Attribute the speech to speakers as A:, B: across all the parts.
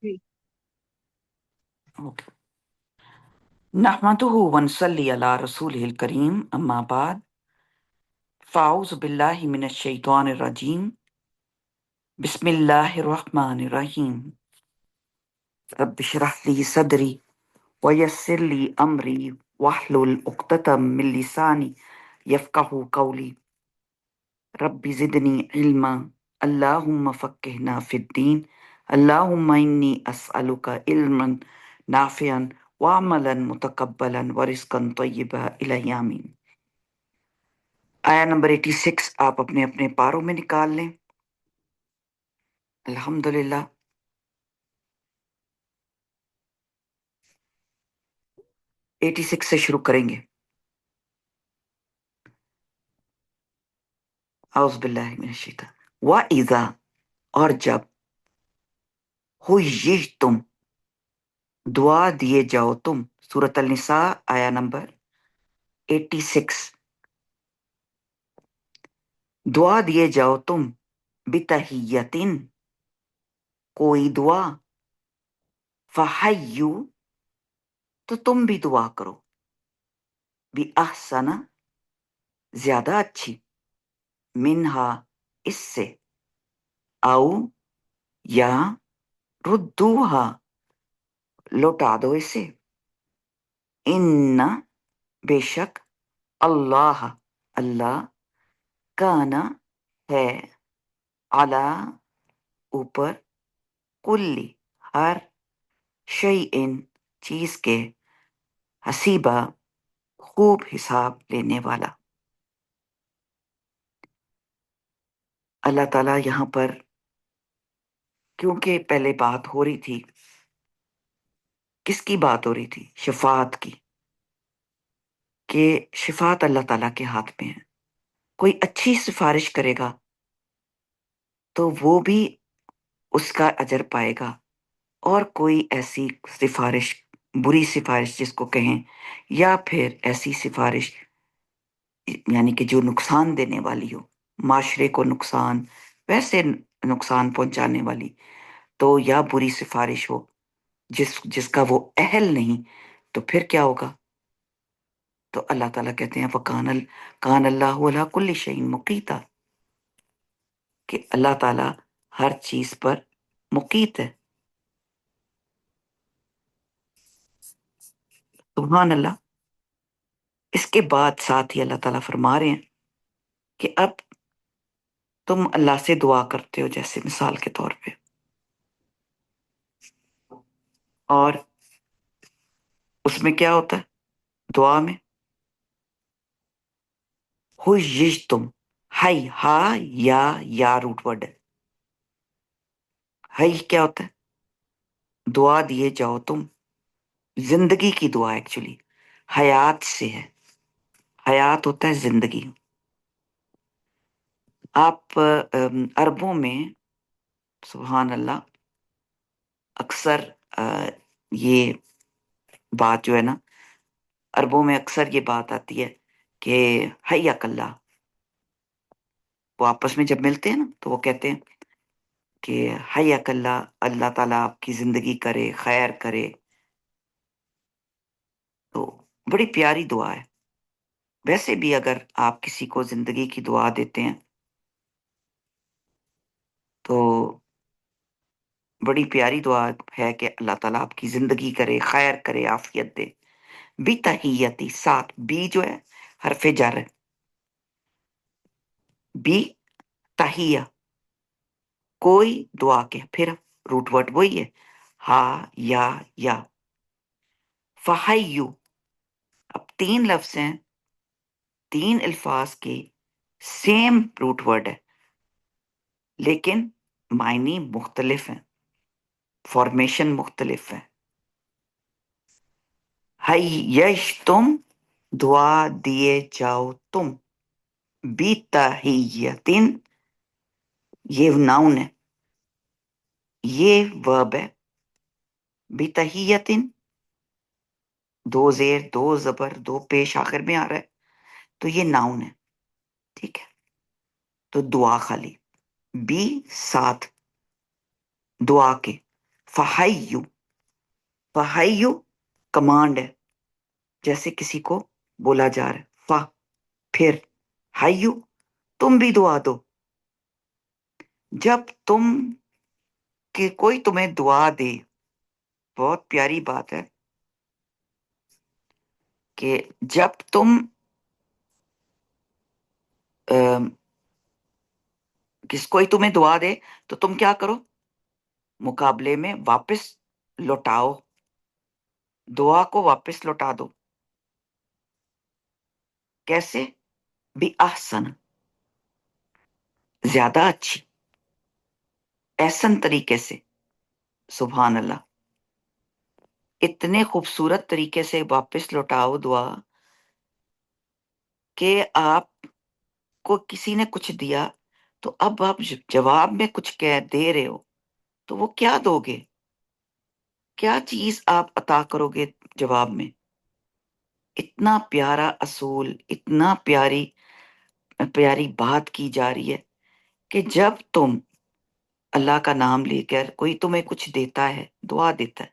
A: جی۔
B: Okay. نحمدہ ونصلی علی رسولہ الکریم، اما بعد، فاعوذ باللہ من الشیطان الرجیم، بسم اللہ الرحمن الرحیم، رب اشرح لی صدری ویسر لی امری واحلل عقدۃ من لسانی یفقہوا قولی، رب زدنی علما، اللہم فقہنا فی الدین، اللہم انی اسألک علما نافعا وعملا متقبلا ورزقا طیبا الہ آمین۔ آیا نمبر 86 آپ اپنے اپنے پاروں میں نکال لیں۔ الحمدللہ 86 سے شروع کریں گے۔ اعوذ باللہ من الشیطان وَإِذَا، اور جب، حُیِّجْتُم، دعا دیے جاؤ تم، سورۃ النساء آیا نمبر 86، دعا دیے جاؤ تم، بتحیتن، کوئی دعا، فحیو، تو تم بھی دعا کرو، بِأَحْسَنَ، زیادہ اچھی، منہا، اس سے، او، یا، ردوہا، لوٹا دو اسے، ان، بے شک، اللہ، اللہ، کانا، ہے، علی، اوپر، کلی، ہر، شیئن، چیز کے، حسیبہ، خوب حساب لینے والا۔ اللہ تعالیٰ یہاں پر، کیونکہ پہلے بات ہو رہی تھی، کس کی بات ہو رہی تھی؟ شفاعت کی، کہ شفاعت اللہ تعالیٰ کے ہاتھ میں ہے۔ کوئی اچھی سفارش کرے گا تو وہ بھی اس کا اجر پائے گا، اور کوئی ایسی سفارش، بری سفارش جس کو کہیں، یا پھر ایسی سفارش یعنی کہ جو نقصان دینے والی ہو، معاشرے کو نقصان، ویسے نقصان پہنچانے والی، تو یا بری سفارش ہو جس کا وہ اہل نہیں، تو پھر کیا ہوگا؟ تو اللہ تعالیٰ کہتے ہیں کان اللہ علی کل شیء مقیتا، کہ اللہ تعالیٰ ہر چیز پر مقیت ہے۔ سبحان اللہ۔ اس کے بعد ساتھ ہی اللہ تعالیٰ فرما رہے ہیں کہ اب تم اللہ سے دعا کرتے ہو، جیسے مثال کے طور پہ، اور اس میں کیا ہوتا ہے دعا میں؟ تم، ہائی، ہا، یا روٹ ورڈ ہے۔ ہائی کیا ہوتا ہے؟ دعا دیے جاؤ تم، زندگی کی دعا ایکچولی حیات سے ہے، حیات ہوتا ہے زندگی۔ آپ عربوں میں، سبحان اللہ، اکثر یہ بات جو ہے نا، عربوں میں اکثر یہ بات آتی ہے کہ حیاک اللہ، وہ آپس میں جب ملتے ہیں نا تو وہ کہتے ہیں کہ حیاک اللہ، اللہ تعالیٰ آپ کی زندگی کرے، خیر کرے۔ تو بڑی پیاری دعا ہے۔ ویسے بھی اگر آپ کسی کو زندگی کی دعا دیتے ہیں تو بڑی پیاری دعا ہے کہ اللہ تعالیٰ آپ کی زندگی کرے، خیر کرے، عافیت دے۔ بی تحیتی، ساتھ بی جو ہے حرف جر ہے، بی تحیہ، کوئی دعا کے، پھر روٹ ورڈ وہی ہے، ہا، یا۔ فحیو، اب 3 لفظ ہیں، 3 الفاظ کے سیم روٹ ورڈ ہے، لیکن معنی مختلف ہیں، فارمیشن مختلف ہے۔ حیش تم، دعا دیے جاؤ تم، بی تحیتن، یہ ناؤن ہے، یہ ورب ہے، بی تحیتن، 2 زیر، 2 زبر، 2 پیش آخر میں آ رہا ہے، تو یہ ناؤن ہے، ٹھیک ہے۔ تو دعا خالی، بی ساتھ دعا کے، فحیو، فحیو کمانڈ ہے، جیسے کسی کو بولا جا رہا ہے، فا پھر حیو تم بھی دعا دو، جب تم کہ کوئی تمہیں دعا دے. بہت پیاری بات ہے کہ جب تم کوئی تمہیں دعا دے تو تم کیا کرو؟ مقابلے میں واپس لوٹاؤ، دعا کو واپس لوٹا دو. کیسے؟ بھی احسن، زیادہ اچھی، احسن طریقے سے. سبحان اللہ، اتنے خوبصورت طریقے سے واپس لوٹاؤ دعا کہ آپ کو کسی نے کچھ دیا تو اب آپ جواب میں کچھ کہہ دے رہے ہو تو وہ کیا دو گے؟ کیا چیز آپ عطا کرو گے جواب میں؟ اتنا پیارا اصول، اتنا پیاری پیاری بات کی جا رہی ہے کہ جب تم اللہ کا نام لے کر کوئی تمہیں کچھ دیتا ہے، دعا دیتا ہے،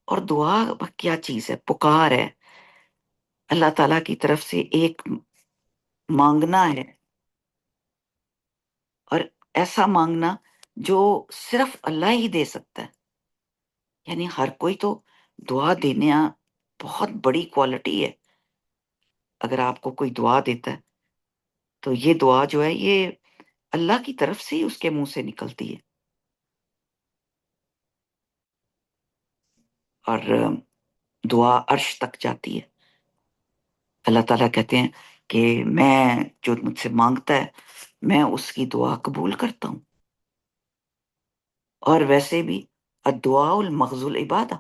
B: اور دعا کیا چیز ہے؟ پکار ہے، اللہ تعالیٰ کی طرف سے ایک مانگنا ہے، اور ایسا مانگنا جو صرف اللہ ہی دے سکتا ہے. یعنی ہر کوئی تو دعا دینا بہت بڑی کوالٹی ہے. اگر آپ کو کوئی دعا دیتا ہے تو یہ دعا جو ہے یہ اللہ کی طرف سے ہی اس کے منہ سے نکلتی ہے. اور دعا عرش تک جاتی ہے. اللہ تعالیٰ کہتے ہیں کہ میں جو مجھ سے مانگتا ہے میں اس کی دعا قبول کرتا ہوں. اور ویسے بھی الدعاء المغز العبادہ،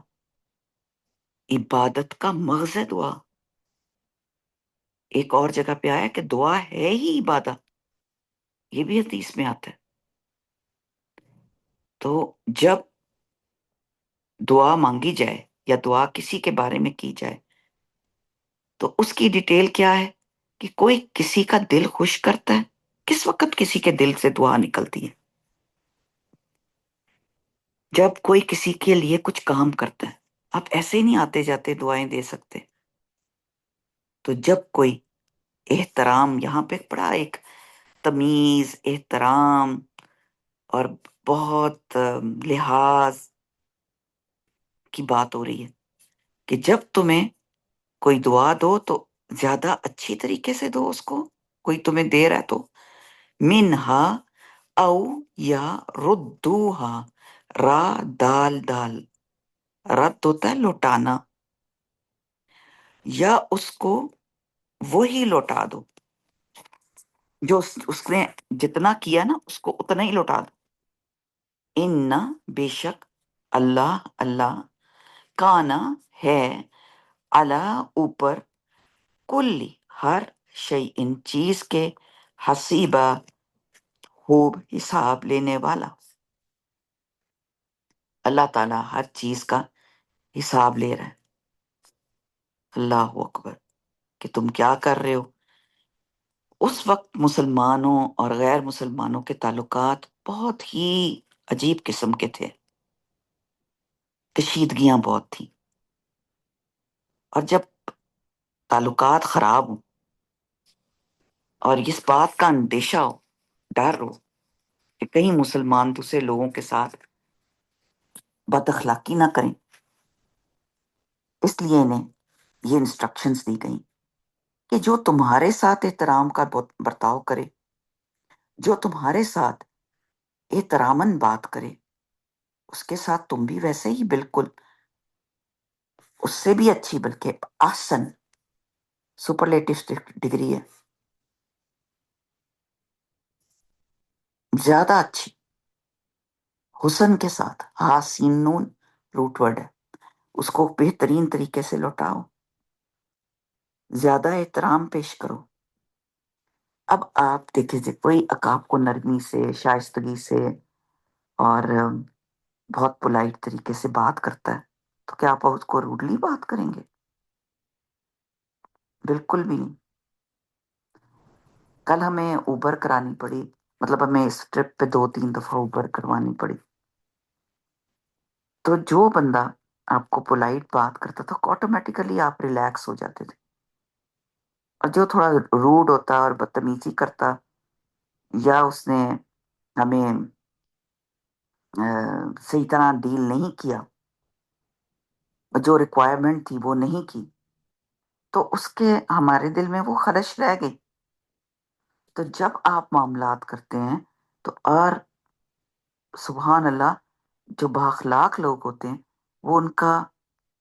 B: عبادت کا مغز ہے دعا. ایک اور جگہ پہ آیا کہ دعا ہے ہی عبادت، یہ بھی حدیث میں آتا ہے. تو جب دعا مانگی جائے یا دعا کسی کے بارے میں کی جائے تو اس کی ڈیٹیل کیا ہے کہ کوئی کسی کا دل خوش کرتا ہے. کس وقت کسی کے دل سے دعا نکلتی ہے؟ جب کوئی کسی کے لیے کچھ کام کرتا ہے. آپ ایسے ہی نہیں آتے جاتے دعائیں دے سکتے. تو جب کوئی احترام، یہاں پہ بڑا ایک تمیز، احترام اور بہت لحاظ کی بات ہو رہی ہے کہ جب تمہیں کوئی دعا دو تو زیادہ اچھی طریقے سے دو اس کو. کوئی تمہیں دے رہا ہے تو منہا او یا ردوہا، را دال دال، رد ہوتا ہے لوٹانا، یا اس کو وہی لوٹا دو جو اس نے جتنا کیا نا اس کو اتنا ہی لوٹا دو. ان بے شک اللہ، اللہ کانا ہے، اللہ اوپر، کل ہر شیء ان چیز کے، حسیبہ خوب حساب لینے والا. اللہ تعالیٰ ہر چیز کا حساب لے رہا ہے. اللہ اکبر، کہ تم کیا کر رہے ہو. اس وقت مسلمانوں اور غیر مسلمانوں کے تعلقات بہت ہی عجیب قسم کے تھے، کشیدگیاں بہت تھیں. اور جب تعلقات خراب ہوں اور اس بات کا اندیشہ ہو، ڈر ہو کہ کہیں مسلمان دوسرے لوگوں کے ساتھ بد اخلاقی نہ کریں، اس لیے انہیں یہ انسٹرکشنز دی گئیں کہ جو تمہارے ساتھ احترام کا برتاؤ کرے، جو تمہارے ساتھ احتراماً بات کرے، اس کے ساتھ تم بھی ویسے ہی بالکل اس سے بھی اچھی، بلکہ احسن سپرلیٹو ڈگری ہے، زیادہ اچھی، حسن کے ساتھ. حاسین نون روٹ ورڈ ہے، اس کو بہترین طریقے سے لوٹاؤ، زیادہ احترام پیش کرو. اب آپ دیکھیں کوئی آپ کو نرمی سے، شائستگی سے اور بہت پولائٹ طریقے سے بات کرتا ہے تو کیا آپ اس کو روڈلی بات کریں گے؟ بالکل بھی نہیں. کل ہمیں اوبر کرانی پڑی، مطلب ہمیں اس ٹرپ پہ 2-3 دفعہ اوبر کروانی پڑی. تو جو بندہ آپ کو پولائٹ بات کرتا تھا آٹومیٹیکلی آپ ریلیکس ہو جاتے تھے، اور جو تھوڑا روڈ ہوتا اور بدتمیزی کرتا، یا اس نے ہمیں صحیح طرح ڈیل نہیں کیا، جو ریکوائرمنٹ تھی وہ نہیں کی، تو اس کے ہمارے دل میں وہ خلش رہ گئی۔ تو جب آپ معاملات کرتے ہیں تو، اور سبحان اللہ، جو بااخلاق لوگ ہوتے ہیں وہ ان کا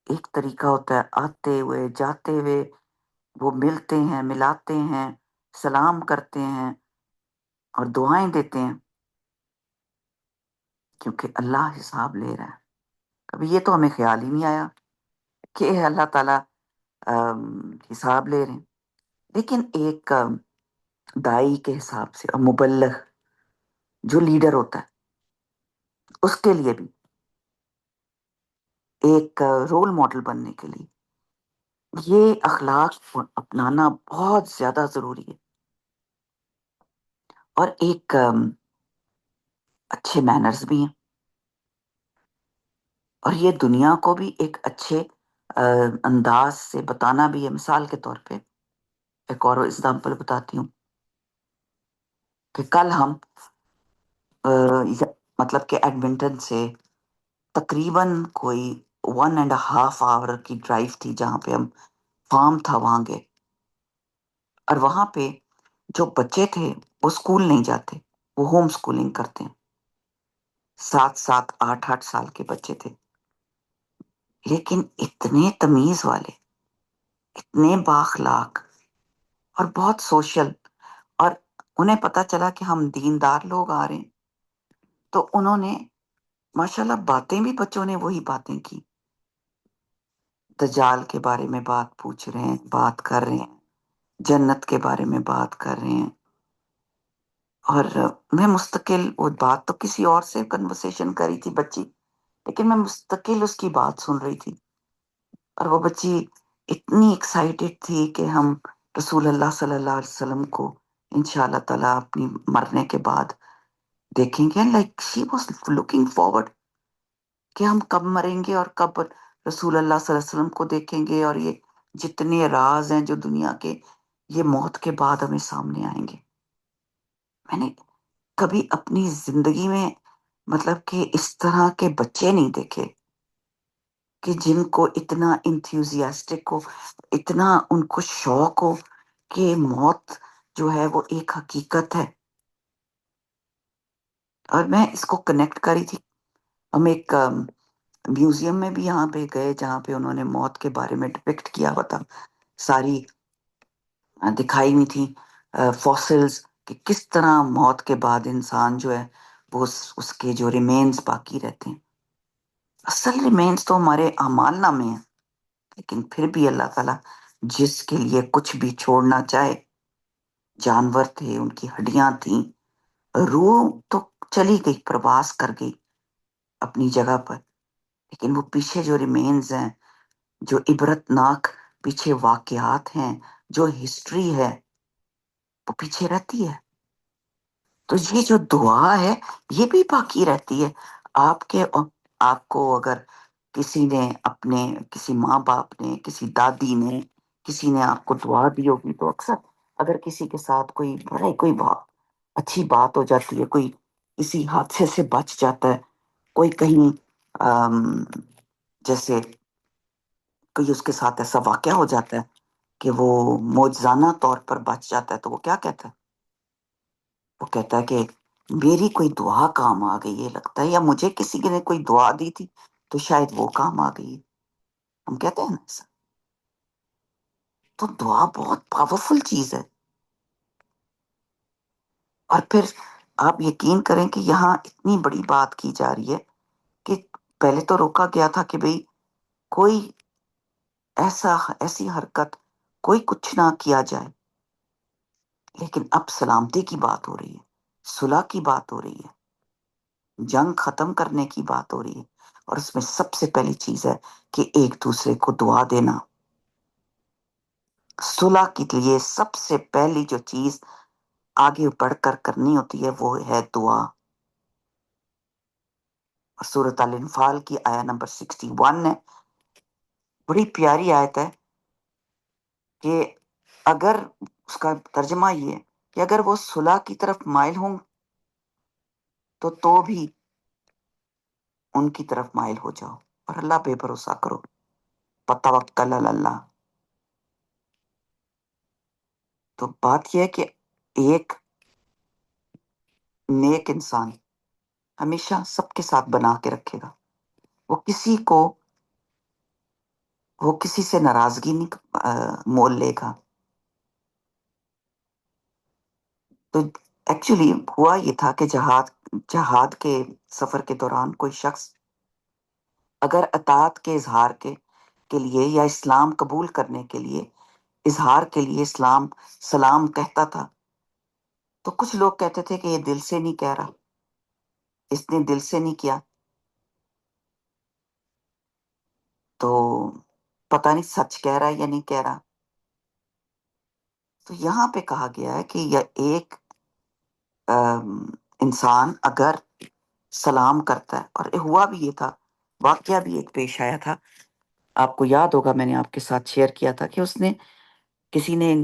B: ایک طریقہ ہوتا ہے، آتے ہوئے جاتے ہوئے وہ ملتے ہیں، ملاتے ہیں، سلام کرتے ہیں اور دعائیں دیتے ہیں، کیونکہ اللہ حساب لے رہا ہے۔ کبھی یہ تو ہمیں خیال ہی نہیں آیا کہ اللہ تعالیٰ حساب لے رہے ہیں۔ لیکن ایک دائی کے حساب سے اور مبلغ جو لیڈر ہوتا ہے اس کے لیے بھی ایک رول ماڈل بننے کے لیے یہ اخلاق اپنانا بہت زیادہ ضروری ہے، اور ایک اچھے مینرز بھی ہیں، اور یہ دنیا کو بھی ایک اچھے انداز سے بتانا بھی ہے۔ مثال کے طور پہ ایک اور اگزامپل بتاتی ہوں کہ کل ہم مطلب کہ ایڈمنٹن سے تقریباً کوئی 1.5 آور کی ڈرائیو تھی، جہاں پہ ہم فارم تھا وہاں گئے، اور وہاں پہ جو بچے تھے وہ اسکول نہیں جاتے، وہ ہوم اسکولنگ کرتے ہیں، 7 7 8 8 سال کے بچے تھے، لیکن اتنے تمیز والے، اتنے بااخلاق اور بہت سوشل، اور انہیں پتا چلا کہ ہم دیندار لوگ آ رہے ہیں، تو انہوں نے ماشاءاللہ باتیں بھی، بچوں نے وہی باتیں کی، دجال کے بارے میں بات پوچھ رہے ہیں، بات کر رہے ہیں، جنت کے بارے میں بات کر رہے ہیں، اور میں مستقل، وہ بات تو کسی اور سے کنورسیشن کری تھی بچی، لیکن میں مستقل اس کی بات سن رہی تھی، اور وہ بچی اتنی ایکسائٹیڈ تھی کہ ہم رسول اللہ صلی اللہ علیہ وسلم کو انشاءاللہ تعالیٰ اپنی مرنے کے بعد دیکھیں گے، like she was looking forward کہ ہم کب مریں گے اور کب رسول اللہ صلی اللہ علیہ وسلم کو دیکھیں گے، اور یہ جتنے راز ہیں جو دنیا کے، یہ موت کے بعد ہمیں سامنے آئیں گے۔ میں نے کبھی اپنی زندگی میں مطلب کہ اس طرح کے بچے نہیں دیکھے کہ جن کو اتنا انتھیوزیاسٹک ہو، اتنا ان کو شوق ہو کہ موت جو ہے وہ ایک حقیقت ہے۔ اور میں اس کو کنیکٹ کری تھی، ہم ایک میوزیم میں بھی یہاں پہ گئے جہاں پہ انہوں نے موت کے بارے میں ڈپکٹ کیا ہوا تھا، ساری دکھائی ہوئی تھی فوسلز، کہ کس طرح موت کے بعد انسان جو ہے وہ اس کے جو ریمینز باقی رہتے ہیں۔ اصل ریمینز تو ہمارے اعمال نامے ہیں، لیکن پھر بھی اللہ تعالیٰ جس کے لیے کچھ بھی چھوڑنا چاہے، جانور تھے، ان کی ہڈیاں تھیں، روح تو چلی گئی، پرواز کر گئی اپنی جگہ پر، لیکن وہ پیچھے جو ریمینز ہیں، جو عبرت ناک پیچھے واقعات ہیں، جو ہسٹری ہے وہ پیچھے رہتی ہے۔ تو یہ جو دعا ہے یہ بھی باقی رہتی ہے۔ آپ کو اگر کسی نے، اپنے کسی ماں باپ نے، کسی دادی نے، کسی نے آپ کو دعا دی ہوگی، تو اکثر اگر کسی کے ساتھ کوئی بات اچھی بات ہو جاتی ہے، کوئی کسی حادثے سے بچ جاتا ہے، کوئی کہیں جیسے کوئی اس کے ساتھ ایسا واقعہ ہو جاتا ہے کہ وہ معجزانہ طور پر بچ جاتا ہے، تو وہ کیا کہتا ہے؟ وہ کہتا ہے کہ میری کوئی دعا کام آ گئی ہے لگتا ہے، یا مجھے کسی نے کوئی دعا دی تھی تو شاید وہ کام آ گئی ہے۔ ہم کہتے ہیں نا ایسا۔ تو دعا بہت پاورفل چیز ہے۔ اور پھر آپ یقین کریں کہ یہاں اتنی بڑی بات کی جا رہی ہے کہ پہلے تو روکا گیا تھا کہ بھئی کوئی ایسی حرکت، کوئی کچھ نہ کیا جائے، لیکن اب سلامتی کی بات ہو رہی ہے، صلح کی بات ہو رہی ہے، جنگ ختم کرنے کی بات ہو رہی ہے، اور اس میں سب سے پہلی چیز ہے کہ ایک دوسرے کو دعا دینا۔ صلح کے لیے سب سے پہلی جو چیز آگے بڑھ کر کرنی ہوتی ہے وہ ہے دعا۔ سورۃ الانفال کی آیا نمبر 61 ہے. بڑی پیاری آیت ہے کہ اگر اس کا ترجمہ یہ ہے کہ اگر وہ صلح کی طرف مائل ہوں تو بھی ان کی طرف مائل ہو جاؤ اور اللہ پہ بھروسہ کرو. فتوکل علی اللہ. تو بات یہ ہے کہ ایک نیک انسان ہمیشہ سب کے ساتھ بنا کے رکھے گا. وہ کسی سے ناراضگی نہیں مول لے گا. تو ایکچولی ہوا یہ تھا کہ جہاد کے سفر کے دوران کوئی شخص اگر اطاعت کے اظہار کے لیے یا اسلام قبول کرنے کے لیے اظہار کے لیے سلام کہتا تھا تو کچھ لوگ کہتے تھے کہ یہ دل سے نہیں کہہ رہا، اس نے دل سے نہیں کیا، تو پتہ نہیں سچ کہہ رہا ہے یا نہیں کہہ رہا. تو یہاں پہ کہا گیا ہے کہ یہ ایک انسان اگر سلام کرتا ہے، اور ہوا بھی یہ تھا، واقعہ بھی ایک پیش آیا تھا، آپ کو یاد ہوگا میں نے آپ کے ساتھ شیئر کیا تھا کہ کسی نے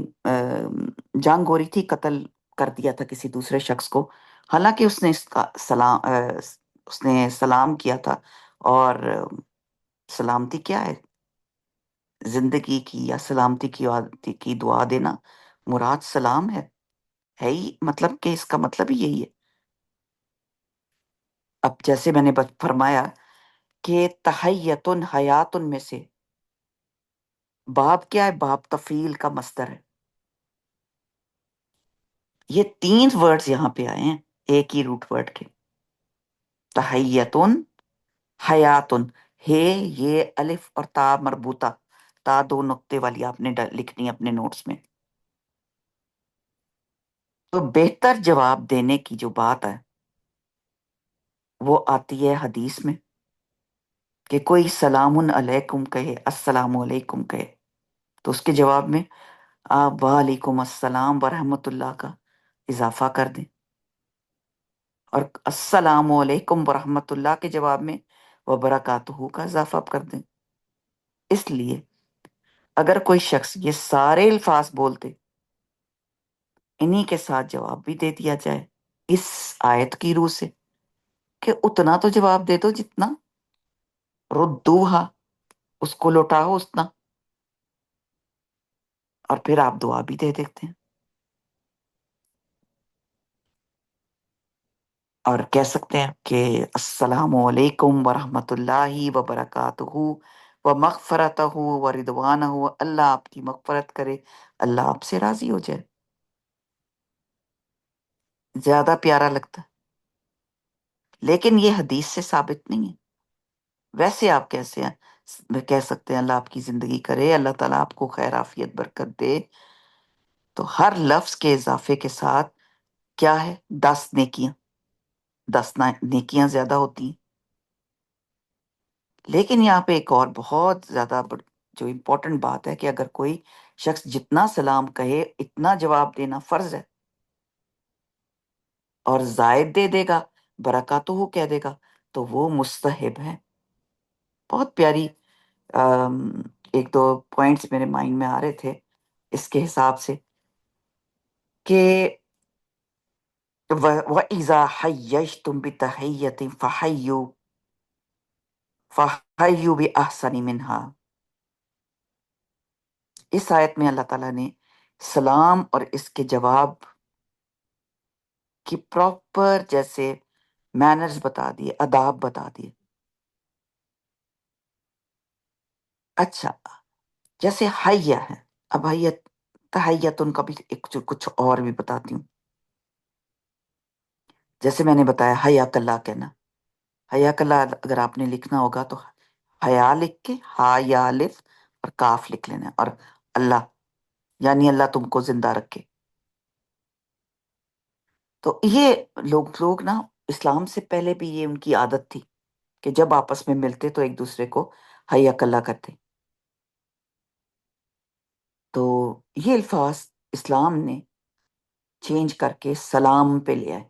B: جنگ ہو رہی تھی، قتل کر دیا تھا کسی دوسرے شخص کو، حالانکہ اس نے سلام کیا تھا. اور سلامتی کیا ہے؟ زندگی کی یا سلامتی کی دعا دینا مراد سلام ہے ہی، مطلب کہ اس کا مطلب ہی یہی ہے. اب جیسے میں نے فرمایا کہ تحیتن حیاتن میں سے باب کیا ہے؟ باب تفعیل کا مصدر ہے. یہ 3 ورڈز یہاں پہ آئے ہیں ایک ہی روٹ ورڈ کے. تحیتن، حیاتن، ہے یہ الف اور تا مربوطہ، تا 2 نقطے والی آپ نے لکھنی اپنے نوٹس میں. تو بہتر جواب دینے کی جو بات ہے وہ آتی ہے حدیث میں کہ کوئی سلام علیکم کہے، السلام علیکم کہے، تو اس کے جواب میں آپ وعلیکم السلام ورحمۃ اللہ کا اضافہ کر دیں، اور السلام علیکم ورحمۃ اللہ کے جواب میں وبرکاتہ کا اضافہ کر دیں. اس لیے اگر کوئی شخص یہ سارے الفاظ بولتے، انہی کے ساتھ جواب بھی دے دیا جائے اس آیت کی روح سے کہ اتنا تو جواب دے دو جتنا، ردوہا، اس کو لوٹاؤ اتنا، اور پھر آپ دعا بھی دے دیتے ہیں اور کہہ سکتے ہیں کہ السلام علیکم ورحمۃ اللہ وبرکاتہ ومغفرتہ ورضوانہ، اللہ آپ کی مغفرت کرے، اللہ آپ سے راضی ہو جائے. زیادہ پیارا لگتا ہے، لیکن یہ حدیث سے ثابت نہیں ہے. ویسے آپ کیسے ہیں کہہ سکتے ہیں اللہ آپ کی زندگی کرے، اللہ تعالیٰ آپ کو خیر عافیت برکت دے. تو ہر لفظ کے اضافے کے ساتھ کیا ہے؟ 10 نیکیاں، 10 نیکیاں زیادہ ہوتی ہیں. لیکن یہاں پہ ایک اور بہت زیادہ جو امپورٹنٹ بات ہے کہ اگر کوئی شخص جتنا سلام کہے اتنا جواب دینا فرض ہے، اور زائد دے دے گا، برکاتہ کہہ دے گا، تو وہ مستحب ہے. بہت پیاری ایک دو پوائنٹس میرے مائنڈ میں آ رہے تھے اس کے حساب سے کہ وَإِذَا حَيَّجْتُمْ بِتَحِيَّةٍ فَحَيُّوا بِأَحْسَنِ مِنْهَا. اس آیت میں اللہ تعالیٰ نے سلام اور اس کے جواب کی پراپر جیسے مینرز بتا دیے، آداب بتا دیے. اچھا، جیسے حیہ ہے، اب تحیتن کا بھی کچھ اور بھی بتاتی ہوں. جیسے میں نے بتایا حیاک اللہ کہنا، حیاک اللہ اگر آپ نے لکھنا ہوگا تو حیا لکھ کے ہا یا الف اور کاف لکھ لینا، اور اللہ یعنی اللہ تم کو زندہ رکھے. تو یہ لوگ نا اسلام سے پہلے بھی یہ ان کی عادت تھی کہ جب آپس میں ملتے تو ایک دوسرے کو حیاک اللہ کرتے. تو یہ الفاظ اسلام نے چینج کر کے سلام پہ لیا ہے.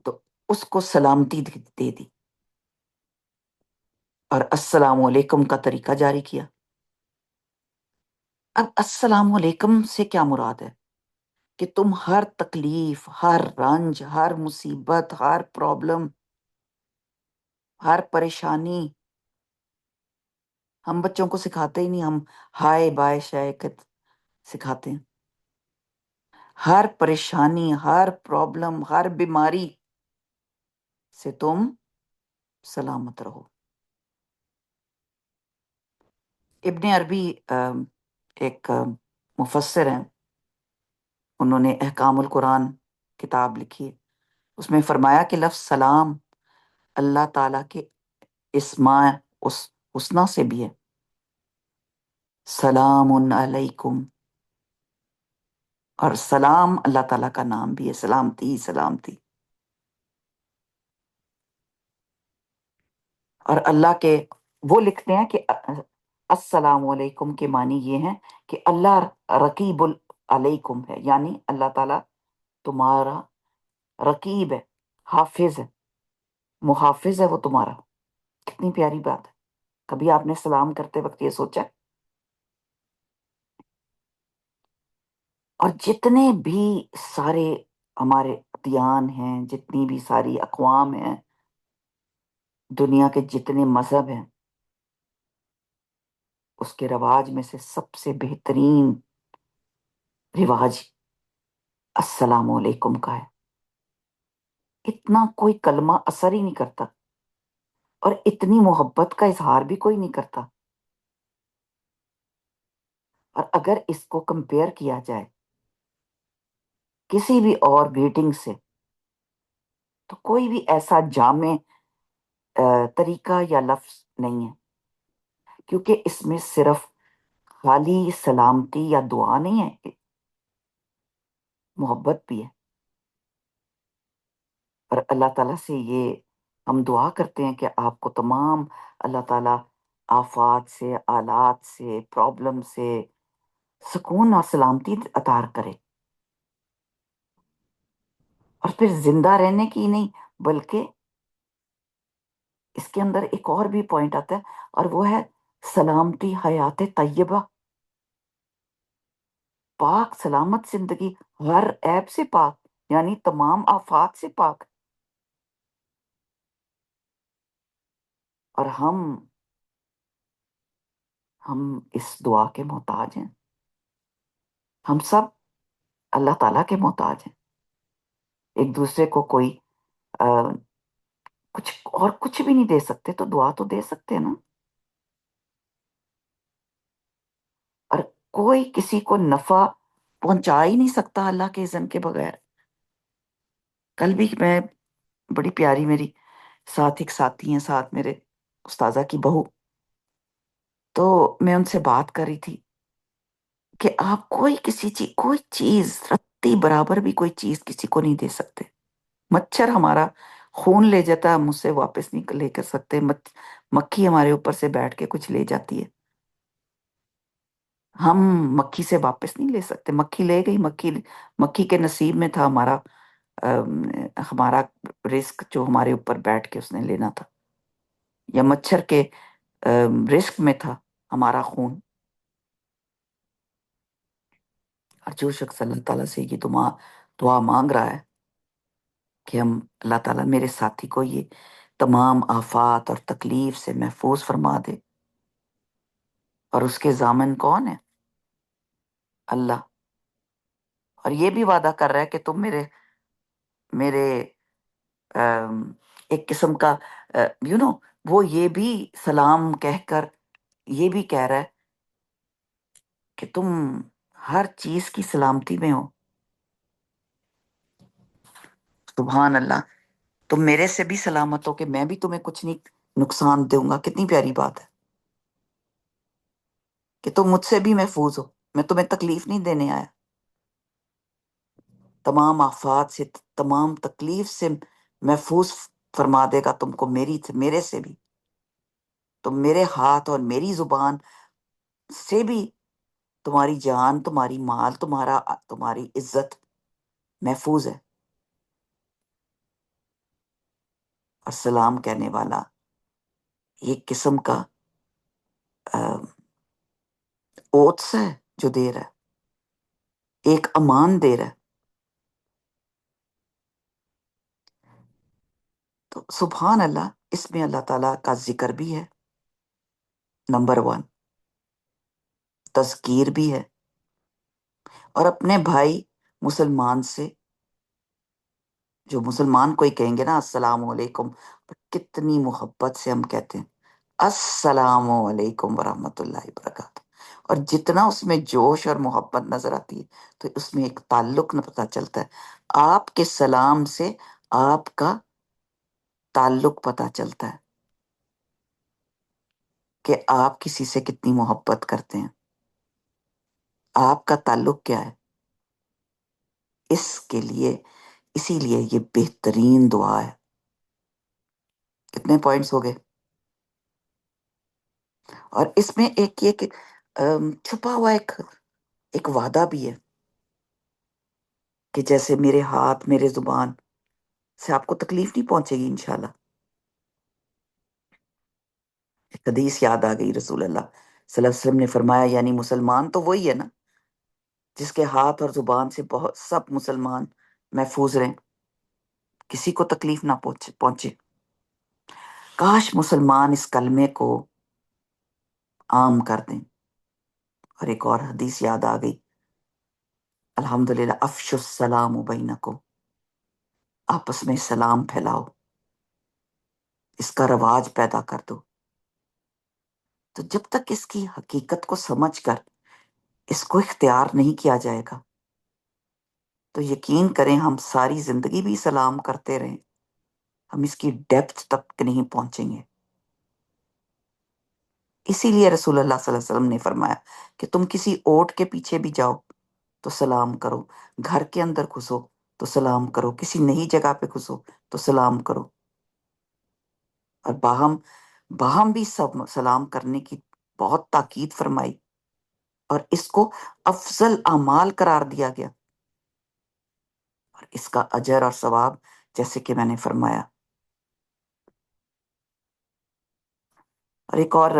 B: تو اس کو سلامتی دے دی اور السلام علیکم کا طریقہ جاری کیا۔ اب السلام علیکم سے کیا مراد ہے؟ کہ تم ہر تکلیف، ہر رنج، ہر مصیبت، ہر پرابلم، ہر پریشانی، ہم بچوں کو سکھاتے ہی نہیں، ہم ہائے بائے شائقت سکھاتے ہیں۔ ہر پریشانی، ہر پرابلم، ہر بیماری سے تم سلامت رہو۔ ابن عربی ایک مفسر ہیں، انہوں نے احکام القرآن کتاب لکھی ہے، اس میں فرمایا کہ لفظ سلام اللہ تعالیٰ کے اسماء حسنہ سے بھی ہے، سلام علیکم، اور سلام اللہ تعالیٰ کا نام بھی ہے، سلامتی سلامتی۔ اور اللہ کے وہ لکھتے ہیں کہ السلام علیکم کے معنی یہ ہیں کہ اللہ رقیب علیکم ہے، یعنی اللہ تعالیٰ تمہارا رقیب ہے، حافظ ہے، محافظ ہے وہ تمہارا۔ کتنی پیاری بات ہے۔ کبھی آپ نے سلام کرتے وقت یہ سوچا؟ اور جتنے بھی سارے ہمارے ادیان ہیں، جتنی بھی ساری اقوام ہیں، دنیا کے جتنے مذہب ہیں، اس کے رواج میں سے سب سے بہترین رواج السلام علیکم کا ہے۔ اتنا کوئی کلمہ اثر ہی نہیں کرتا، اور اتنی محبت کا اظہار بھی کوئی نہیں کرتا۔ اور اگر اس کو کمپیئر کیا جائے کسی بھی اور گریٹنگ سے، تو کوئی بھی ایسا جامع طریقہ یا لفظ نہیں ہے، کیونکہ اس میں صرف خالی سلامتی یا دعا نہیں ہے، محبت بھی ہے۔ اور اللہ تعالیٰ سے یہ ہم دعا کرتے ہیں کہ آپ کو تمام اللہ تعالیٰ آفات سے، آلات سے، پرابلم سے سکون اور سلامتی عطا کرے، اور پھر زندہ رہنے کی نہیں بلکہ اس کے اندر ایک اور بھی پوائنٹ آتا ہے، اور وہ ہے سلامتی حیات طیبہ، پاک سلامت زندگی، ہر عیب سے پاک، یعنی تمام آفات سے پاک۔ اور ہم اس دعا کے محتاج ہیں، ہم سب اللہ تعالیٰ کے محتاج ہیں۔ ایک دوسرے کو کوئی آ، کچھ اور کچھ بھی نہیں دے سکتے تو دعا تو دے سکتے ہیں نا۔ اور کوئی کسی کو نفع پہنچا ہی نہیں سکتا اللہ کے اذن کے بغیر۔ کل بھی میں، بڑی پیاری میری ساتھ ایک ساتھی ہیں، ساتھ میرے استاذہ کی بہو، تو میں ان سے بات کر رہی تھی کہ آپ کوئی کوئی چیز رتی برابر بھی کوئی چیز کسی کو نہیں دے سکتے۔ مچھر ہمارا خون لے جاتا ہے، ہم اس سے واپس نہیں لے کر سکتے، مکھی ہمارے اوپر سے بیٹھ کے کچھ لے جاتی ہے، ہم مکھی سے واپس نہیں لے سکتے۔ مکھی لے گئی، مکھی کے نصیب میں تھا ہمارا رزق جو ہمارے اوپر بیٹھ کے اس نے لینا تھا، یا مچھر کے رزق میں تھا ہمارا خون۔ اور جو شخص اللہ تعالیٰ سے یہ دعا مانگ رہا ہے کہ ہم اللہ تعالیٰ میرے ساتھی کو یہ تمام آفات اور تکلیف سے محفوظ فرما دے، اور اس کے ضامن کون ہے؟ اللہ۔ اور یہ بھی وعدہ کر رہا ہے کہ تم میرے ایک قسم کا وہ یہ بھی سلام کہہ کر یہ بھی کہہ رہا ہے کہ تم ہر چیز کی سلامتی میں ہو۔ سبحان اللہ، تم میرے سے بھی سلامت ہو کہ میں بھی تمہیں کچھ نہیں نقصان دوں گا۔ کتنی پیاری بات ہے کہ تم مجھ سے بھی محفوظ ہو، میں تمہیں تکلیف نہیں دینے آیا، تمام آفات سے، تمام تکلیف سے محفوظ فرما دے گا تم کو میرے سے بھی۔ تم میرے ہاتھ اور میری زبان سے بھی تمہاری جان، تمہاری مال، تمہاری عزت محفوظ ہے۔ اور سلام کہنے والا ایک قسم کا اوتس ہے جو دے رہا ہے، ایک امان دے رہا ہے. تو سبحان اللہ، اس میں اللہ تعالیٰ کا ذکر بھی ہے، نمبر 1، تذکیر بھی ہے، اور اپنے بھائی مسلمان سے، جو مسلمان کوئی کہیں گے نا السلام علیکم، کتنی محبت سے ہم کہتے ہیں السلام علیکم ورحمۃ اللہ وبرکاتہ. اور جتنا اس میں جوش اور محبت نظر آتی ہے تو اس میں ایک تعلق نہ پتہ چلتا ہے، آپ کے سلام سے آپ کا تعلق پتہ چلتا ہے کہ آپ کسی سے کتنی محبت کرتے ہیں، آپ کا تعلق کیا ہے. اس کے لیے، اسی لیے یہ بہترین دعا ہے. کتنے پوائنٹس ہو گئے؟ اور اس میں ایک یہ کہ چھپا ہوا ایک وعدہ بھی ہے کہ جیسے میرے ہاتھ، میرے زبان سے آپ کو تکلیف نہیں پہنچے گی انشاءاللہ. ایک حدیث یاد آ گئی، رسول اللہ صلی اللہ علیہ وسلم نے فرمایا، یعنی مسلمان تو وہی ہے نا جس کے ہاتھ اور زبان سے بہت سب مسلمان محفوظ رہیں، کسی کو تکلیف نہ پہنچے. کاش مسلمان اس کلمے کو عام کر دیں. اور ایک اور حدیث یاد آ گئی، الحمدللہ افشوا السلام بینکم، آپس میں سلام پھیلاؤ، اس کا رواج پیدا کر دو. تو جب تک اس کی حقیقت کو سمجھ کر اس کو اختیار نہیں کیا جائے گا تو یقین کریں ہم ساری زندگی بھی سلام کرتے رہیں، ہم اس کی ڈیپتھ تک نہیں پہنچیں گے. اسی لیے رسول اللہ صلی اللہ علیہ وسلم نے فرمایا کہ تم کسی اوٹ کے پیچھے بھی جاؤ تو سلام کرو، گھر کے اندر گھسو تو سلام کرو، کسی نئی جگہ پہ گھسو تو سلام کرو. اور باہم بھی سب سلام کرنے کی بہت تاکید فرمائی، اور اس کو افضل اعمال قرار دیا گیا، اور اس کا اجر اور ثواب جیسے کہ میں نے فرمایا. اور ایک اور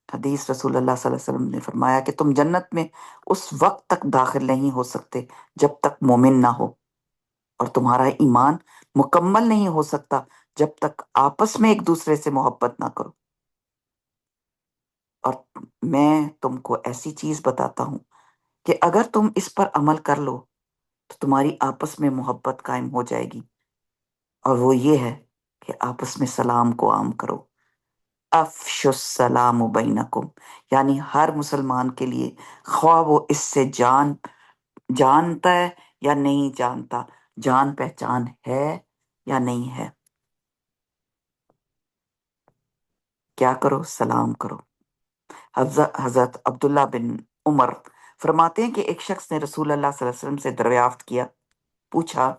B: حدیث رسول اللہ صلی اللہ علیہ وسلم نے فرمایا کہ تم جنت میں اس وقت تک داخل نہیں ہو سکتے جب تک مومن نہ ہو، اور تمہارا ایمان مکمل نہیں ہو سکتا جب تک آپس میں ایک دوسرے سے محبت نہ کرو. اور میں تم کو ایسی چیز بتاتا ہوں کہ اگر تم اس پر عمل کر لو تو تمہاری آپس میں محبت قائم ہو جائے گی، اور وہ یہ ہے کہ آپس میں سلام کو عام کرو. افشوا السلام بینکم، یعنی ہر مسلمان کے لیے، خواہ وہ اس سے جانتا ہے یا نہیں جانتا، جان پہچان ہے یا نہیں ہے، کیا کرو؟ سلام کرو. حضرت عبداللہ بن عمر فرماتے ہیں کہ ایک شخص نے رسول اللہ صلی اللہ علیہ وسلم سے دریافت کیا، پوچھا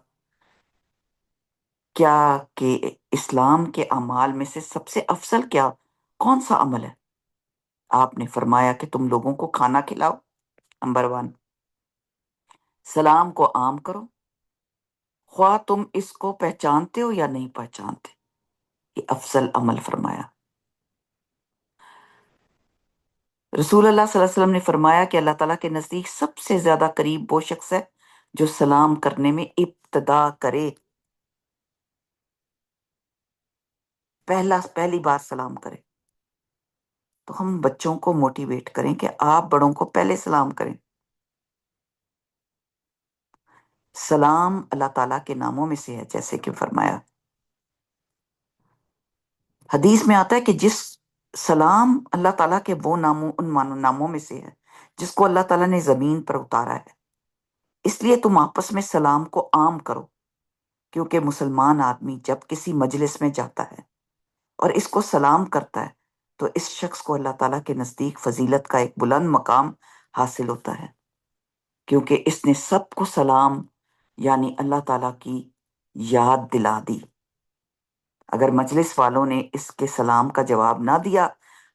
B: کیا کہ اسلام کے اعمال میں سے سب سے افضل کون سا عمل ہے؟ آپ نے فرمایا کہ تم لوگوں کو کھانا کھلاؤ، نمبر 1، سلام کو عام کرو، خواہ تم اس کو پہچانتے ہو یا نہیں پہچانتے، یہ افضل عمل فرمایا. رسول اللہ صلی اللہ علیہ وسلم نے فرمایا کہ اللہ تعالیٰ کے نزدیک سب سے زیادہ قریب وہ شخص ہے جو سلام کرنے میں ابتدا کرے، پہلی بار سلام کرے. تو ہم بچوں کو موٹیویٹ کریں کہ آپ بڑوں کو پہلے سلام کریں. سلام اللہ تعالیٰ کے ناموں میں سے ہے، جیسے کہ فرمایا حدیث میں آتا ہے کہ جس سلام اللہ تعالیٰ کے وہ ناموں میں سے ہے جس کو اللہ تعالیٰ نے زمین پر اتارا ہے. اس لیے تم آپس میں سلام کو عام کرو، کیونکہ مسلمان آدمی جب کسی مجلس میں جاتا ہے اور اس کو سلام کرتا ہے تو اس شخص کو اللہ تعالیٰ کے نزدیک فضیلت کا ایک بلند مقام حاصل ہوتا ہے، کیونکہ اس نے سب کو سلام یعنی اللہ تعالیٰ کی یاد دلا دی. اگر مجلس والوں نے اس کے سلام کا جواب نہ دیا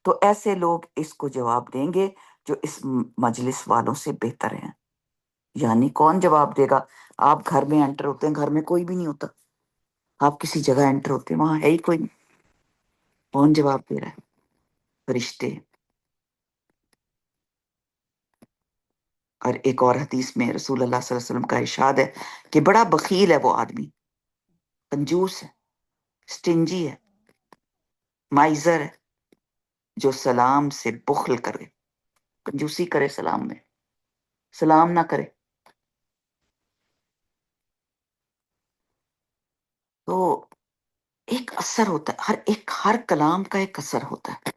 B: تو ایسے لوگ اس کو جواب دیں گے جو اس مجلس والوں سے بہتر ہیں. یعنی کون جواب دے گا؟ آپ گھر میں انٹر ہوتے ہیں، گھر میں کوئی بھی نہیں ہوتا، آپ کسی جگہ انٹر ہوتے ہیں، وہاں ہے ہی کوئی نہیں، کون جواب دے رہا ہے؟ فرشتے۔ اور ایک اور حدیث میں رسول اللہ صلی اللہ علیہ وسلم کا ارشاد ہے کہ بڑا بخیل ہے وہ آدمی، کنجوس ہے، سٹنجی ہے، مائزر ہے، جو سلام سے بخل کرے، کنجوسی کرے، سلام میں سلام نہ کرے۔ تو ایک اثر ہوتا ہے، ہر کلام کا ایک اثر ہوتا ہے۔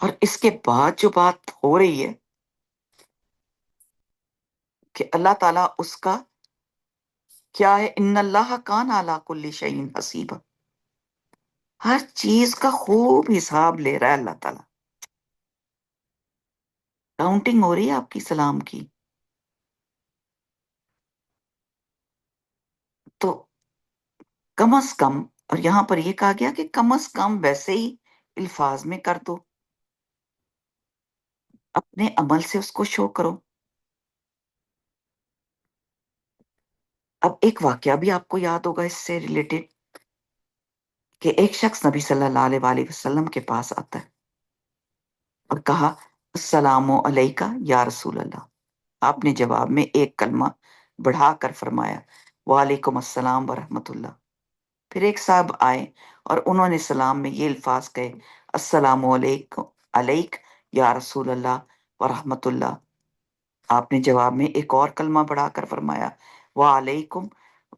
B: اور اس کے بعد جو بات ہو رہی ہے کہ اللہ تعالیٰ اس کا کیا ہے، ان اللہ کان علی کل شیء حسیبا، ہر چیز کا خوب حساب لے رہا ہے اللہ تعالیٰ، کاؤنٹنگ ہو رہی ہے آپ کی سلام کی۔ تو کم از کم، اور یہاں پر یہ کہا گیا کہ کم از کم ویسے ہی الفاظ میں کر دو، اپنے عمل سے اس کو شو کرو۔ اب ایک واقعہ بھی آپ کو یاد ہوگا اس سے ریلیٹڈ، کہ ایک شخص نبی صلی اللہ علیہ وآلہ وسلم کے پاس آتا ہے اور کہا السلام علیکہ یا رسول اللہ۔ آپ نے جواب میں ایک کلمہ بڑھا کر فرمایا وعلیکم السلام ورحمۃ اللہ۔ پھر ایک صاحب آئے اور انہوں نے سلام میں یہ الفاظ کہے السلام علیکم علیک یا رسول اللہ ورحمۃ اللہ۔ آپ نے جواب میں ایک اور کلمہ بڑھا کر فرمایا وعلیکم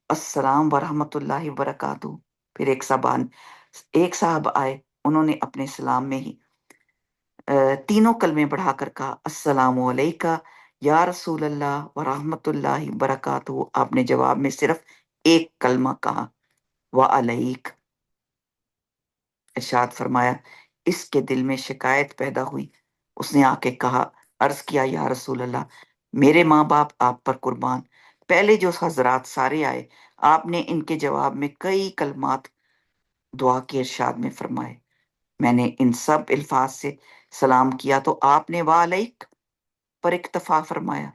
B: السلام ورحمۃ اللہ وبرکاتہ۔ پھر ایک صاحب آئے، انہوں نے اپنے سلام میں ہی تینوں کلمے بڑھا کر کہا السلام علیکہ یا رسول اللہ ورحمۃ اللہ وبرکاتہ۔ آپ نے جواب میں صرف ایک کلمہ کہا وعلیک۔ ارشاد فرمایا اس کے دل میں شکایت پیدا ہوئی، اس نے آ کے کہا، عرض کیا یا رسول اللہ، میرے ماں باپ آپ پر قربان، پہلے جو حضرات سارے آئے آپ نے ان کے جواب میں کئی کلمات دعا کے ارشاد میں فرمائے، میں نے ان سب الفاظ سے سلام کیا تو آپ نے وعلیک پر اکتفا فرمایا۔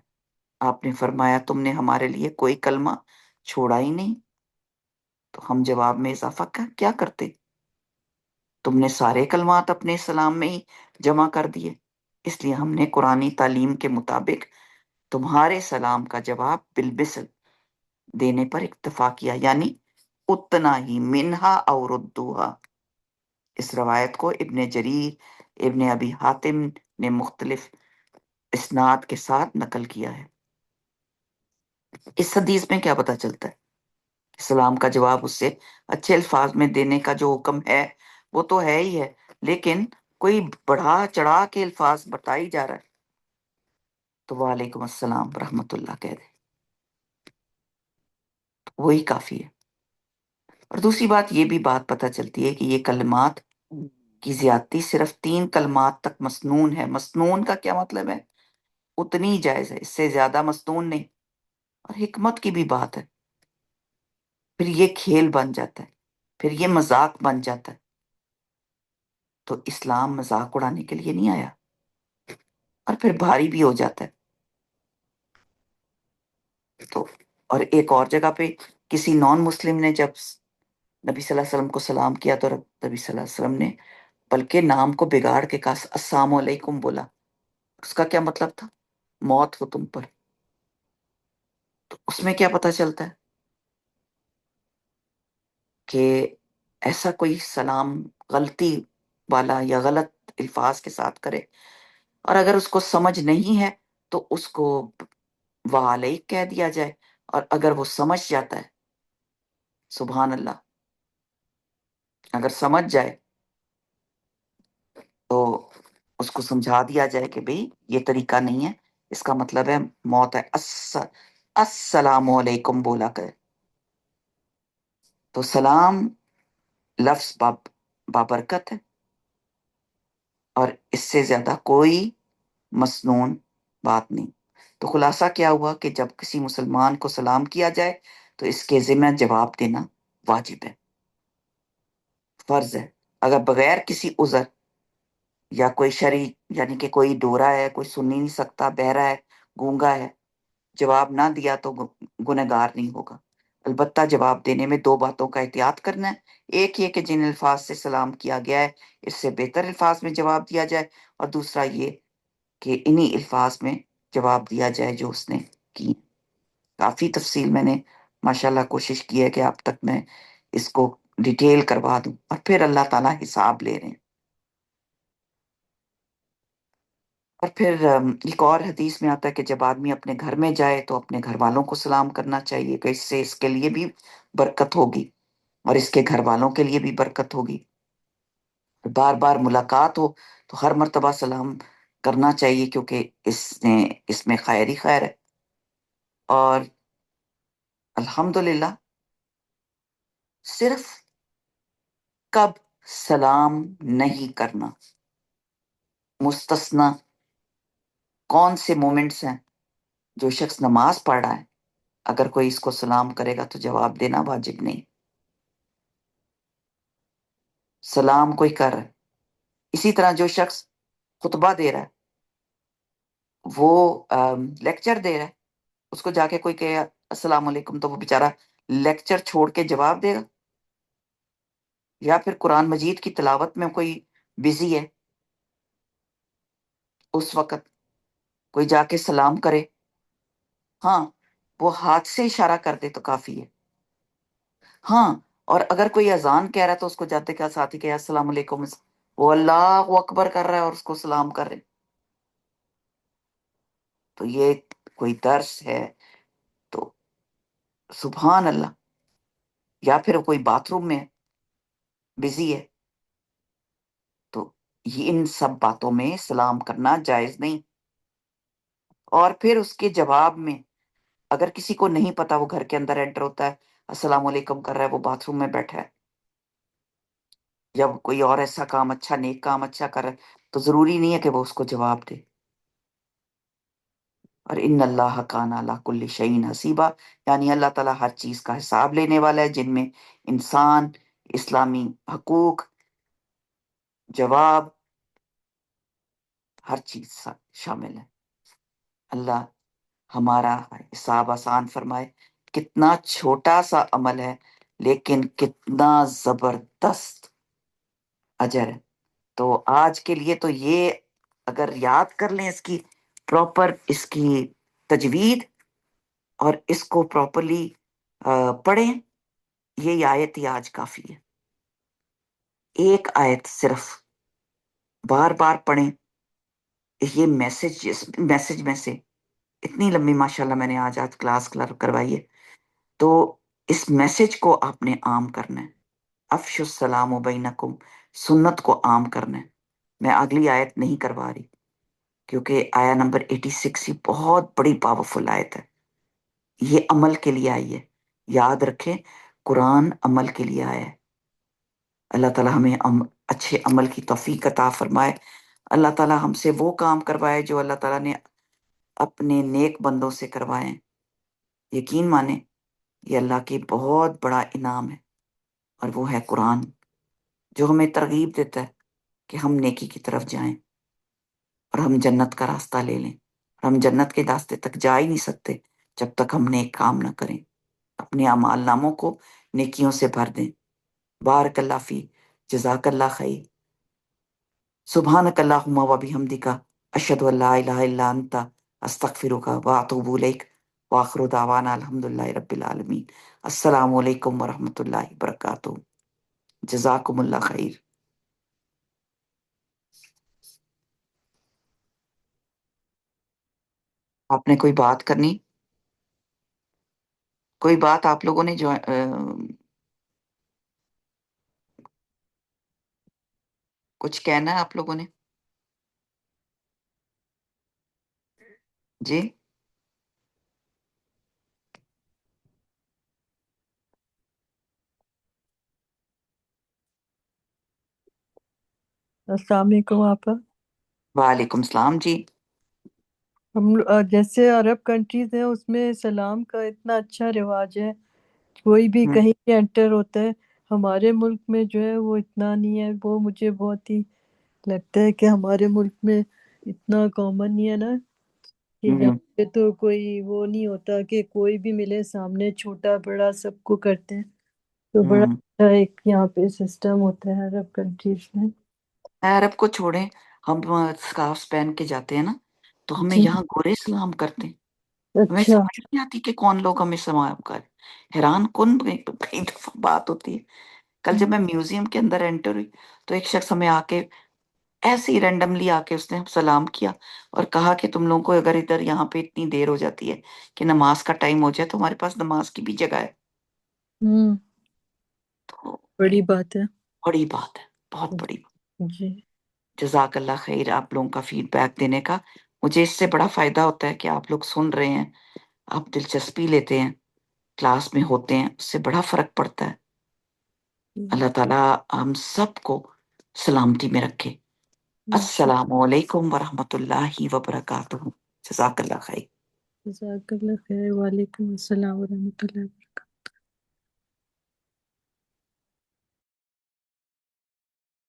B: آپ نے فرمایا تم نے ہمارے لیے کوئی کلمہ چھوڑا ہی نہیں، تو ہم جواب میں اضافہ کیا کرتے؟ تم نے سارے کلمات اپنے سلام میں ہی جمع کر دیے، اس لیے ہم نے قرآنی تعلیم کے مطابق تمہارے سلام کا جواب بالمثل دینے پر اکتفا کیا، یعنی اتنا ہی، منہا اور ردوہا۔ اس روایت کو ابن جریر، ابن ابی حاتم نے مختلف اسناد کے ساتھ نقل کیا ہے۔ اس حدیث میں کیا پتہ چلتا ہے؟ سلام کا جواب اس سے اچھے الفاظ میں دینے کا جو حکم ہے وہ تو ہے ہی ہے، لیکن کوئی بڑھا چڑھا کے الفاظ بتائی جا رہا ہے تو وعلیکم السلام ورحمۃ اللہ کہہ دے، وہی کافی ہے۔ اور دوسری بات یہ بھی بات پتہ چلتی ہے کہ یہ کلمات کی زیادتی صرف 3 کلمات تک مسنون ہے۔ مسنون کا کیا مطلب ہے؟ اتنی ہی جائز ہے، اس سے زیادہ مسنون نہیں۔ اور حکمت کی بھی بات ہے، پھر یہ کھیل بن جاتا ہے، پھر یہ مذاق بن جاتا ہے۔ تو اسلام مذاق اڑانے کے لیے نہیں آیا، اور پھر بھاری بھی ہو جاتا ہے۔ تو اور ایک اور جگہ پہ کسی نان مسلم نے جب نبی صلی اللہ علیہ وسلم کو سلام کیا تو نبی صلی اللہ علیہ وسلم نے بلکہ نام کو بگاڑ کے کہا السلام علیکم بولا۔ اس کا کیا مطلب تھا؟ موت ہو تم پر۔ تو اس میں کیا پتہ چلتا ہے کہ ایسا کوئی سلام غلطی والا یا غلط الفاظ کے ساتھ کرے، اور اگر اس کو سمجھ نہیں ہے تو اس کو وعلیک کہہ دیا جائے، اور اگر وہ سمجھ جاتا ہے، سبحان اللہ، اگر سمجھ جائے تو اس کو سمجھا دیا جائے کہ بھئی یہ طریقہ نہیں ہے، اس کا مطلب ہے موت ہے، السلام علیکم بولا کرے۔ تو سلام لفظ بابرکت ہے، اور اس سے زیادہ کوئی مسنون بات نہیں۔ تو خلاصہ کیا ہوا کہ جب کسی مسلمان کو سلام کیا جائے تو اس کے ذمہ جواب دینا واجب ہے، فرض ہے۔ اگر بغیر کسی عذر یا کوئی شرعی، یعنی کہ کوئی ڈورا ہے، کوئی سن ہی نہیں سکتا، بہرا ہے، گونگا ہے، جواب نہ دیا تو گنہگار نہیں ہوگا۔ البتہ جواب دینے میں دو باتوں کا احتیاط کرنا ہے، ایک یہ کہ جن الفاظ سے سلام کیا گیا ہے اس سے بہتر الفاظ میں جواب دیا جائے، اور دوسرا یہ کہ انہی الفاظ میں جواب دیا جائے جو اس نے کی۔ کافی تفصیل میں نے ماشاءاللہ کوشش کی ہے کہ اب تک میں اس کو ڈیٹیل کروا دوں، اور پھر اللہ تعالیٰ حساب لے رہے ہیں۔ اور پھر ایک اور حدیث میں آتا ہے کہ جب آدمی اپنے گھر میں جائے تو اپنے گھر والوں کو سلام کرنا چاہیے، کہ اس سے اس کے لیے بھی برکت ہوگی اور اس کے گھر والوں کے لیے بھی برکت ہوگی۔ بار بار ملاقات ہو تو ہر مرتبہ سلام کرنا چاہیے، کیونکہ اس میں خیر ہی خیر ہے۔ اور الحمدللہ صرف کب سلام نہیں کرنا، مستثنا کون سے مومنٹس ہیں؟ جو شخص نماز پڑھ رہا ہے اگر کوئی اس کو سلام کرے گا تو جواب دینا واجب نہیں، سلام کوئی کر رہا ہے۔ اسی طرح جو شخص خطبہ دے رہا ہے، وہ لیکچر دے رہا ہے، اس کو جا کے کوئی کہے السلام علیکم تو وہ بیچارہ لیکچر چھوڑ کے جواب دے گا؟ یا پھر قرآن مجید کی تلاوت میں کوئی بزی ہے، اس وقت کوئی جا کے سلام کرے، ہاں وہ ہاتھ سے اشارہ کر دے تو کافی ہے۔ ہاں، اور اگر کوئی اذان کہہ رہا ہے تو اس کو جاتے کیا ساتھی کہ السلام علیکم، وہ اللہ اکبر کر رہا ہے اور اس کو سلام کر رہے، تو یہ کوئی درس ہے تو سبحان اللہ۔ یا پھر کوئی باتھ روم میں بزی ہے تو یہ ان سب باتوں میں سلام کرنا جائز نہیں۔ اور پھر اس کے جواب میں اگر کسی کو نہیں پتا، وہ گھر کے اندر انٹر ہوتا ہے السلام علیکم کر رہا ہے، وہ باتھ روم میں بیٹھا ہے، جب کوئی اور ایسا کام اچھا نیک کام اچھا کر رہا ہے تو ضروری نہیں ہے کہ وہ اس کو جواب دے۔ اور ان اللہ کان علی کل شیء حسیبا، یعنی اللہ تعالیٰ ہر چیز کا حساب لینے والا ہے، جن میں انسان، اسلامی حقوق، جواب، ہر چیز شامل ہے۔ اللہ ہمارا حساب آسان فرمائے۔ کتنا چھوٹا سا عمل ہے لیکن کتنا زبردست اجر ہے۔ تو آج کے لیے تو یہ اگر یاد کر لیں اس کی پراپر اس کی تجوید اور اس کو پراپرلی پڑھیں، یہ آیت ہی آج کافی ہے۔ ایک آیت صرف بار بار پڑھیں، یہ میسج میں سے اتنی لمبی ماشاءاللہ میں نے آج کلاس کروائی ہے، تو اس میسج کو آپ نے عام کرنا ہے۔ افش السلام بینکم، سنت کو عام کرنا ہے۔ میں اگلی آیت نہیں کروا رہی کیونکہ آیا نمبر 86 یہ بہت بڑی پاورفل آیت ہے، یہ عمل کے لیے آئی ہے۔ یاد رکھیں قرآن عمل کے لیے آیا ہے۔ اللہ تعالیٰ ہمیں اچھے عمل کی توفیق عطا فرمائے۔ اللہ تعالیٰ ہم سے وہ کام کروائے جو اللہ تعالیٰ نے اپنے نیک بندوں سے کروائے ہیں۔ یقین مانیں یہ اللہ کی بہت بڑا انعام ہے، اور وہ ہے قرآن، جو ہمیں ترغیب دیتا ہے کہ ہم نیکی کی طرف جائیں اور ہم جنت کا راستہ لے لیں۔ اور ہم جنت کے راستے تک جا ہی نہیں سکتے جب تک ہم نیک کام نہ کریں، اپنے اعمال ناموں کو نیکیوں سے بھر دیں۔ بارک اللہ فی، جزاک اللہ خیر، سبحانک اللہم و بحمدک، اشہد ان لا الہ الا انت، استغفرک و اتوب الیک، وآخر دعوانا الحمدللہ رب العالمین۔ السلام علیکم ورحمۃ اللہ وبرکاتہ، جزاکم اللہ خیر۔ آپ نے کوئی بات کرنی؟ کوئی بات آپ لوگوں نے جو کچھ کہنا ہے آپ لوگوں نے؟ جی
A: السلام علیکم آپا۔
B: وعلیکم السلام جی۔
A: ہم جیسے عرب کنٹریز ہیں اس میں سلام کا اتنا اچھا رواج ہے، کوئی بھی
B: ہم،
A: کہیں بھی انٹر ہوتا ہے۔ ہمارے ملک میں جو ہے وہ اتنا نہیں ہے، وہ مجھے بہت ہی لگتا ہے کہ ہمارے ملک میں اتنا کامن نہیں ہے نا۔ کہ یہاں
B: ہوں
A: پہ تو کوئی وہ نہیں ہوتا کہ کوئی بھی ملے سامنے، چھوٹا بڑا سب کو کرتے ہیں، تو بڑا
B: ہوں
A: اچھا ایک یہاں پہ سسٹم ہوتا ہے عرب کنٹریز میں۔
B: عرب کو چھوڑیں، ہم سکارف پہن کے جاتے ہیں نا، تو ہمیں
A: جی،
B: یہاں گورے سلام کرتے ہیں، ہمیں
A: اچھا۔
B: سمجھ نہیں آتی کہ کون لوگ ہمیں سلام کر، حیران کن کئی دفعہ بات ہوتی ہے۔ کل جب میں میوزیم کے اندر انٹر ہوئی تو ایک شخص ہمیں آ کے ایسے ہی رینڈملی آ کے اس نے سلام کیا اور کہا کہ تم لوگوں کو اگر ادھر یہاں پہ اتنی دیر ہو جاتی ہے کہ نماز کا ٹائم ہو جائے تو ہمارے پاس نماز کی بھی جگہ ہے۔
A: ہوں،
B: تو
A: بڑی بات ہے۔
B: بڑی بات ہے، بہت بڑی بات۔
A: جی،
B: جزاک اللہ خیر آپ لوگوں کا فیڈ بیک دینے کا، مجھے اس سے بڑا فائدہ ہوتا ہے کہ آپ لوگ سن رہے ہیں، آپ دلچسپی لیتے ہیں، کلاس میں ہوتے ہیں، اس سے بڑا فرق پڑتا ہے۔ اللہ تعالیٰ ہم سب کو سلامتی میں رکھے۔
A: انشاء
B: السلام علیکم ورحمۃ اللہ وبرکاتہ۔ جزاک اللہ خیر۔
A: اللہ، جزاک اللہ خیر، وعلیکم السلام ورحمۃ اللہ۔